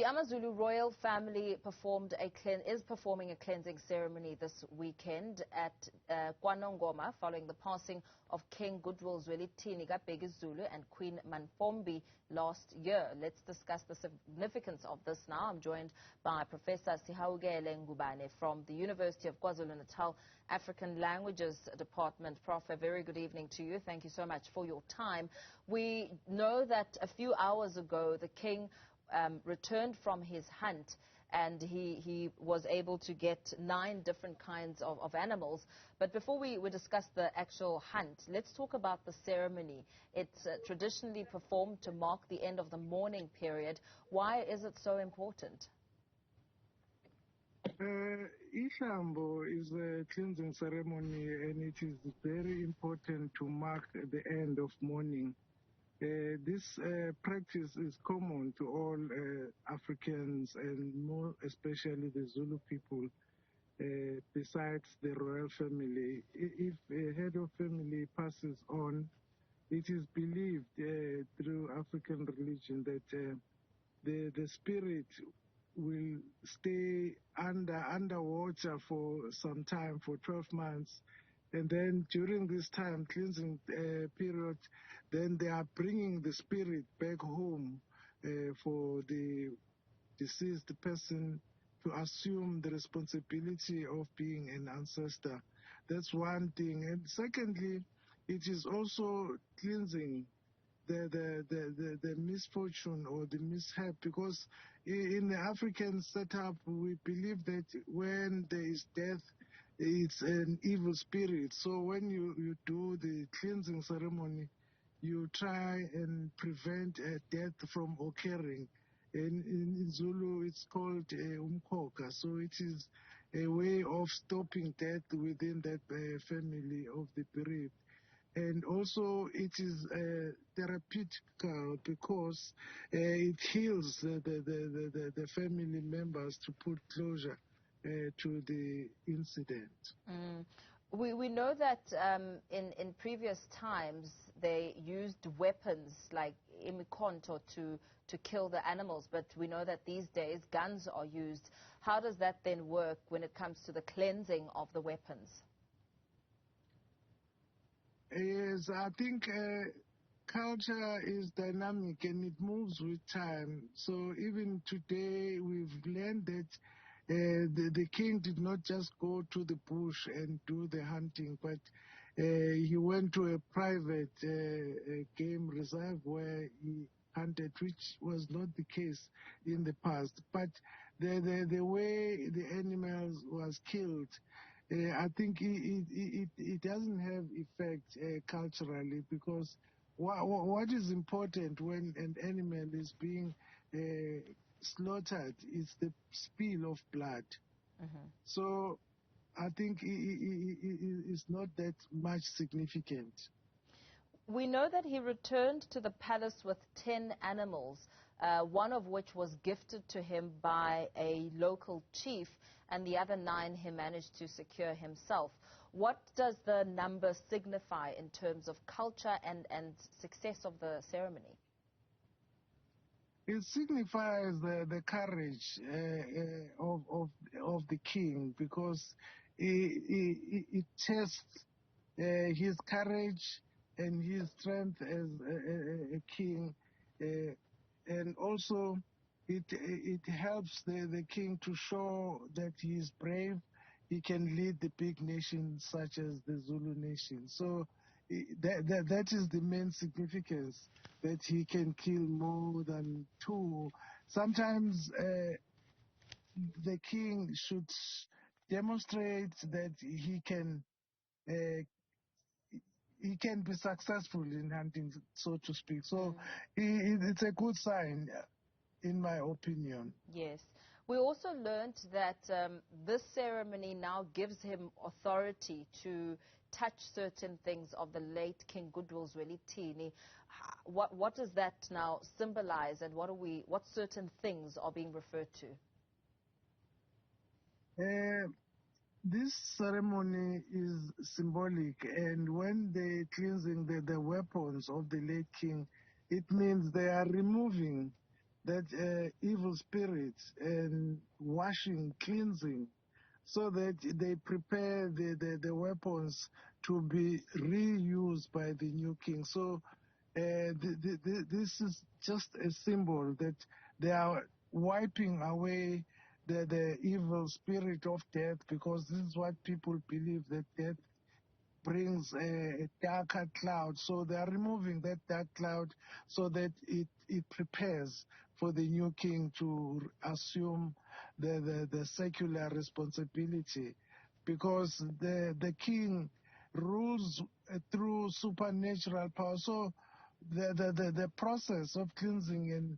AmaZulu Royal Family is performing a cleansing ceremony this weekend at KwaNongoma following the passing of King Goodwill Zwelithini, kaBhekuzulu and Queen Mantfombi last year. Let's discuss the significance of this now. I'm joined by Professor Sihawukele Ngubane from the University of KwaZulu-Natal African Languages Department. Prof, a very good evening to you. Thank you so much for your time. We know that a few hours ago the King returned from his hunt, and he was able to get 9 different kinds of animals. But before we discuss the actual hunt, let's talk about the ceremony. It's traditionally performed to mark the end of the mourning period. Why is it so important? Ishambo is a cleansing ceremony, and it is very important to mark the end of mourning. This practice is common to all Africans, and more especially the Zulu people, besides the royal family. If a head of family passes on, it is believed through African religion that the spirit will stay underwater for some time, for 12 months. And then during this time, cleansing period, then they are bringing the spirit back home for the deceased person to assume the responsibility of being an ancestor. That's one thing. And secondly, it is also cleansing the misfortune or the mishap, because in the African setup, we believe that when there is death, it's an evil spirit. So when you do the cleansing ceremony, you try and prevent death from occurring. In Zulu, it's called umkoka. So it is a way of stopping death within that family of the bereaved. And also it is therapeutical, because it heals the family members to put closure to the incident. We know that in previous times they used weapons like imikhonto to kill the animals, but we know that these days guns are used. How does that then work when it comes to the cleansing of the weapons? Yes, I think culture is dynamic and it moves with time. So even today we've learned that the king did not just go to the bush and do the hunting, but he went to a private game reserve where he hunted, which was not the case in the past. But the way the animals was killed, I think it doesn't have effect culturally, because what is important when an animal is being slaughtered is the spill of blood. So I think it's not that much significant. We know that he returned to the palace with 10 animals, one of which was gifted to him by a local chief, and the other 9 he managed to secure himself. What does the number signify in terms of culture and success of the ceremony? It signifies the courage of the king, because it tests his courage and his strength as a king, and also it helps the king to show that he is brave. He can lead the big nations such as the Zulu nation. So that is the main significance, that he can kill more than 2. Sometimes the king should demonstrate that he can be successful in hunting, so to speak. So it's a good sign, in my opinion. Yes. We also learned that this ceremony now gives him authority to touch certain things of the late King Goodwill Zwelithini. What does that now symbolize, and what certain things are being referred to? This ceremony is symbolic, and when they're cleansing the weapons of the late king, it means they are removing that evil spirits and washing, cleansing, so that they prepare the weapons to be reused by the new king. So this is just a symbol that they are wiping away the evil spirit of death, because this is what people believe, that death brings a darker cloud. So they are removing that dark cloud so that it prepares for the new king to assume the secular responsibility, because the king rules through supernatural power. So the process of cleansing and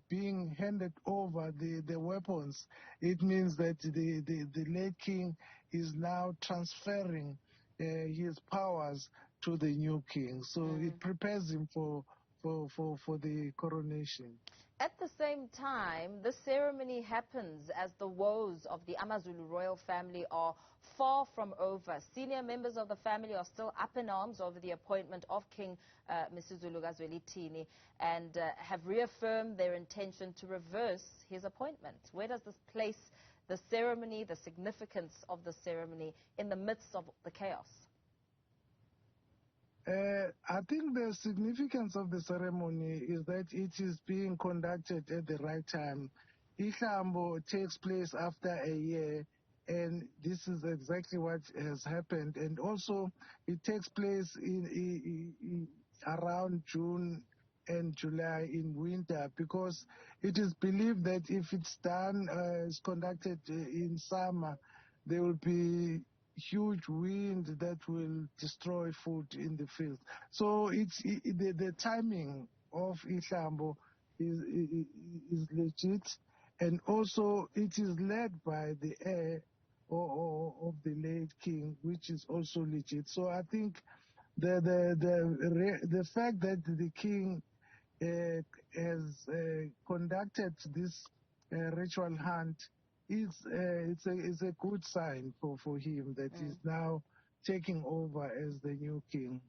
being handed over the weapons, it means that the late king is now transferring his powers to the new king. So it prepares him for the coronation. At the same time, the ceremony happens as the woes of the AmaZulu Royal Family are far from over. Senior members of the family are still up in arms over the appointment of King Msizulu Zwelithini and have reaffirmed their intention to reverse his appointment. Where does this place the ceremony, the significance of the ceremony in the midst of the chaos? I think the significance of the ceremony is that it is being conducted at the right time. Ihlambo takes place after a year, and this is exactly what has happened. And also, it takes place in around June and July in winter, because it is believed that if it's done, it's conducted in summer, there will be huge wind that will destroy food in the field. So the timing of Ihlambo is legit, and also it is led by the heir of the late king, which is also legit. So I think the fact that the king has conducted this ritual hunt it's a good sign for him that he's now taking over as the new king.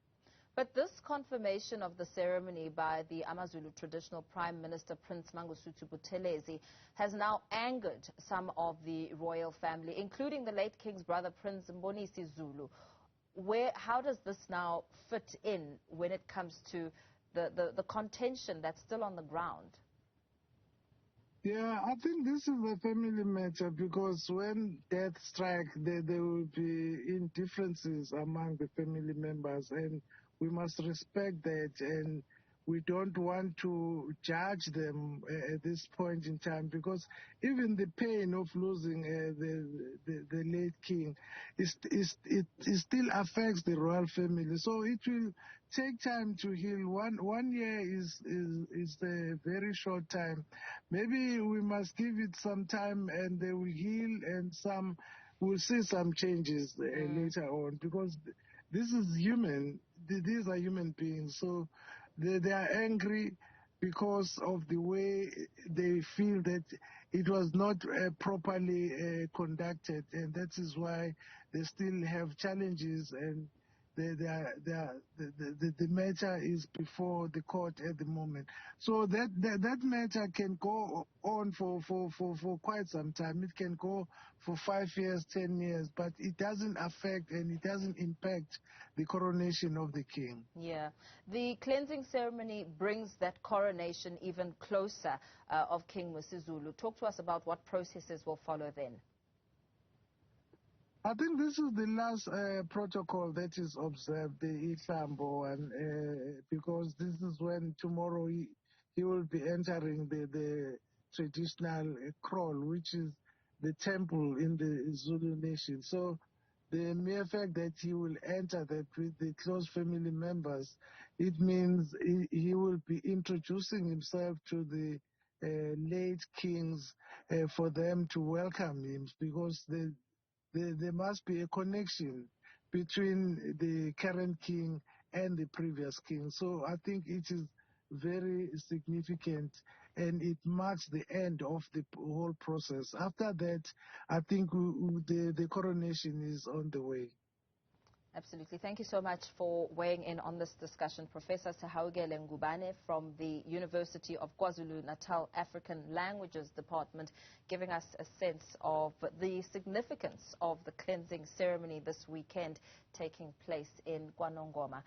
But this confirmation of the ceremony by the AmaZulu traditional Prime Minister Prince Mangosuthu Buthelezi has now angered some of the royal family, including the late king's brother Prince Mbonisi Zulu. How does this now fit in when it comes to the contention that's still on the ground? Yeah, I think this is a family matter, because when death strikes, there will be indifferences among the family members, and we must respect that, and we don't want to judge them at this point in time, because even the pain of losing the late king, it still affects the royal family. So it will take time to heal. 1 year is a very short time. Maybe we must give it some time, and they will heal, and we'll see some changes later on, because this is human. These are human beings, so they are angry because of the way they feel that it was not properly conducted, and that is why they still have challenges, and the matter is before the court at the moment. So that matter can go on for quite some time. It can go for 5 years, 10 years, but it doesn't affect and it doesn't impact the coronation of the king. Yeah. The cleansing ceremony brings that coronation even closer of King Msizulu. Talk to us about what processes will follow then. I think this is the last protocol that is observed, the Ihlambo, and because this is when tomorrow he will be entering the traditional kraal, which is the temple in the Zulu nation. So the mere fact that he will enter that with the close family members, it means he will be introducing himself to the late kings for them to welcome him, because there must be a connection between the current king and the previous king. So I think it is very significant, and it marks the end of the whole process. After that, I think the coronation is on the way. Absolutely. Thank you so much for weighing in on this discussion. Professor Sihawukele Ngubane from the University of KwaZulu-Natal African Languages Department, giving us a sense of the significance of the cleansing ceremony this weekend taking place in KwaNongoma.